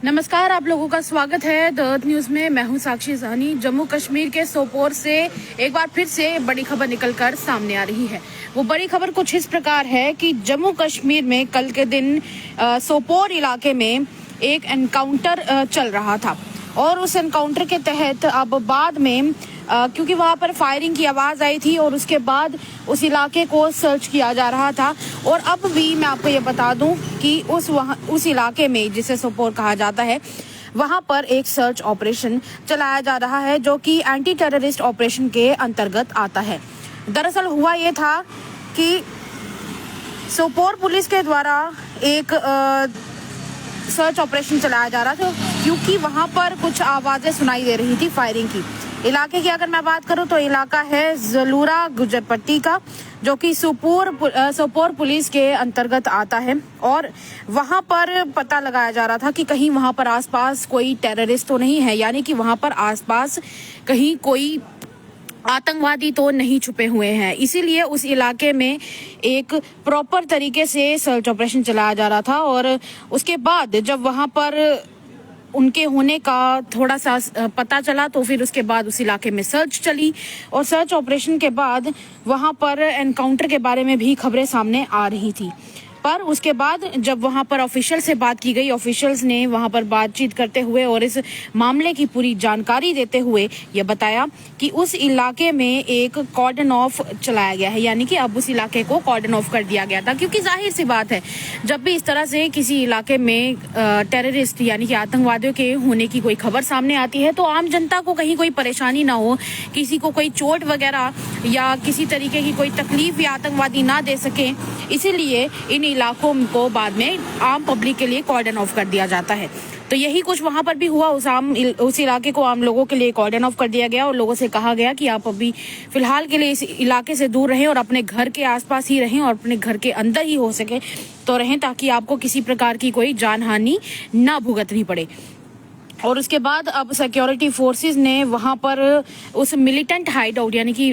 नमस्कार, आप लोगों का स्वागत है द अर्थ न्यूज में। मैं हूं साक्षी साहनी। जम्मू कश्मीर के सोपोर से एक बार फिर से बड़ी खबर निकलकर सामने आ रही है। वो बड़ी खबर कुछ इस प्रकार है कि जम्मू कश्मीर में कल के दिन सोपोर इलाके में एक एनकाउंटर चल रहा था और उस एनकाउंटर के तहत अब बाद में क्योंकि वहां पर फायरिंग की आवाज आई थी और उसके बाद उस इलाके को सर्च किया जा रहा था। और अब भी मैं आपको ये बता दूं कि उस इलाके में जिसे सोपोर कहा जाता है वहां पर एक सर्च ऑपरेशन चलाया जा रहा है जो कि एंटी टेररिस्ट ऑपरेशन के अंतर्गत आता है। दरअसल हुआ ये था कि सोपोर पुलिस के द्वारा एक सर्च ऑपरेशन चलाया जा रहा था क्योंकि वहां पर कुछ आवाजें सुनाई दे रही थी फायरिंग की। इलाके की अगर मैं बात करूं तो इलाका है जलूरा गुजर पट्टी का, जो कि सोपोर पुलिस के अंतर्गत आता है। और वहां पर पता लगाया जा रहा था कि कहीं वहां पर आसपास कोई टेररिस्ट तो नहीं है, यानी कि वहां पर आसपास कहीं कोई आतंकवादी तो नहीं छुपे हुए हैं। इसीलिए उस इलाके में एक प्रॉपर तरीके से सर्च ऑपरेशन चलाया जा रहा था। और उसके बाद जब वहां पर उनके होने का थोड़ा सा पता चला तो फिर उसके बाद उस इलाके में सर्च चली और सर्च ऑपरेशन के बाद वहां पर एनकाउंटर के बारे में भी खबरें सामने आ रही थी। पर उसके बाद जब वहां पर ऑफिशियल से बात की गई, ऑफिशियल्स ने वहां पर बातचीत करते हुए और इस मामले की पूरी जानकारी देते हुए ये बताया कि उस इलाके में एक कॉर्डन ऑफ चलाया गया है, यानी कि अब उस इलाके को कॉर्डन ऑफ कर दिया गया था। क्योंकि जाहिर सी बात है, जब भी इस तरह से किसी इलाके में टेररिस्ट यानी कि आतंकवादियों के होने की कोई खबर सामने आती है तो आम जनता को कहीं कोई परेशानी ना हो, किसी को कोई चोट वगैरह या किसी तरीके की कोई तकलीफ या आतंकवादी ना दे सके, इसीलिए इन इलाकों को बाद में आम पब्लिक के लिए कॉर्डन ऑफ कर दिया जाता है। तो यही कुछ वहां पर भी हुआ। उस इलाके को आम लोगों के लिए कॉर्डन ऑफ कर दिया गया और लोगों से कहा गया कि आप अभी फिलहाल के लिए इस इलाके से दूर रहें और अपने घर के आसपास ही रहें और अपने घर के अंदर ही हो सके तो रहें, ताकि आपको किसी प्रकार की कोई जानहानि ना भुगतनी पड़े। और उसके बाद अब सिक्योरिटी फोर्सेस ने वहां पर उस मिलिटेंट हाइड आउट, यानी कि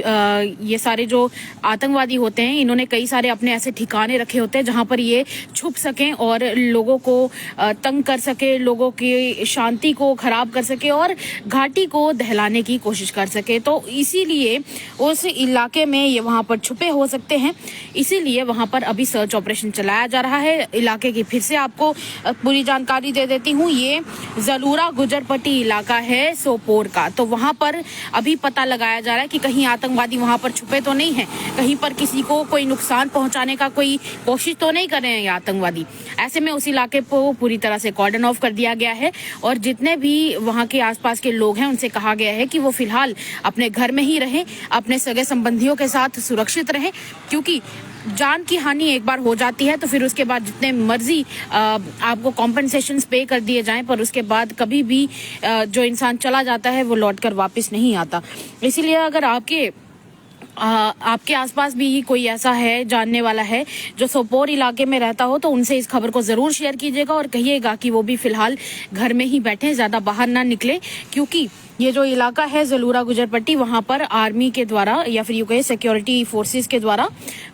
ये सारे जो आतंकवादी होते हैं, इन्होंने कई सारे अपने ऐसे ठिकाने रखे होते हैं जहां पर ये छुप सकें और लोगों को तंग कर सके, लोगों की शांति को खराब कर सके और घाटी को दहलाने की कोशिश कर सके। तो इसीलिए उस इलाके में ये वहां पर छुपे हो सकते हैं, इसीलिए वहां पर अभी सर्च ऑपरेशन चलाया जा रहा है। इलाके की फिर से आपको पूरी जानकारी दे देती हूँ। ये जलूरा गुजरपट्टी इलाका है सोपोर का। तो वहां पर अभी पता लगाया जा रहा है कि कहीं आतंकवादी वहां पर छुपे तो नहीं है, कहीं पर किसी को कोई नुकसान पहुंचाने का कोई कोशिश तो नहीं कर रहे हैं ये आतंकवादी। ऐसे में उस इलाके को पूरी तरह से कॉर्डन ऑफ कर दिया गया है और जितने भी वहां के आसपास के लोग हैं उनसे कहा गया है कि वो फिलहाल अपने घर में ही रहें, अपने सगे संबंधियों के साथ सुरक्षित रहें। क्योंकि जान की हानि एक बार हो जाती है तो फिर उसके बाद जितने मर्जी आपको कॉम्पनसेशन पे कर दिए जाएं, पर उसके बाद कभी भी जो इंसान चला जाता है वो लौटकर वापस नहीं आता। इसीलिए अगर आपके आसपास भी कोई ऐसा है, जानने वाला है जो सोपोर इलाके में रहता हो, तो उनसे इस खबर को जरूर शेयर कीजिएगा और कहिएगा कि वो भी फिलहाल घर में ही बैठे, ज्यादा बाहर ना निकले। क्योंकि ये जो इलाका है जलूरा गुजरपट्टी, वहां पर आर्मी के द्वारा या फिर यूं कहे सिक्योरिटी फोर्सेस के द्वारा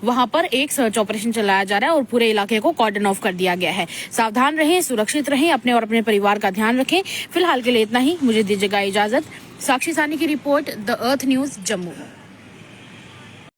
वहां पर एक सर्च ऑपरेशन चलाया जा रहा है और पूरे इलाके को कॉर्डन ऑफ कर दिया गया है। सावधान रहें, सुरक्षित रहें, अपने और अपने परिवार का ध्यान रखें। फिलहाल के लिए इतना ही, मुझे दीजिएगा इजाजत। साक्षी साहनी की report, the earth news, Jammu.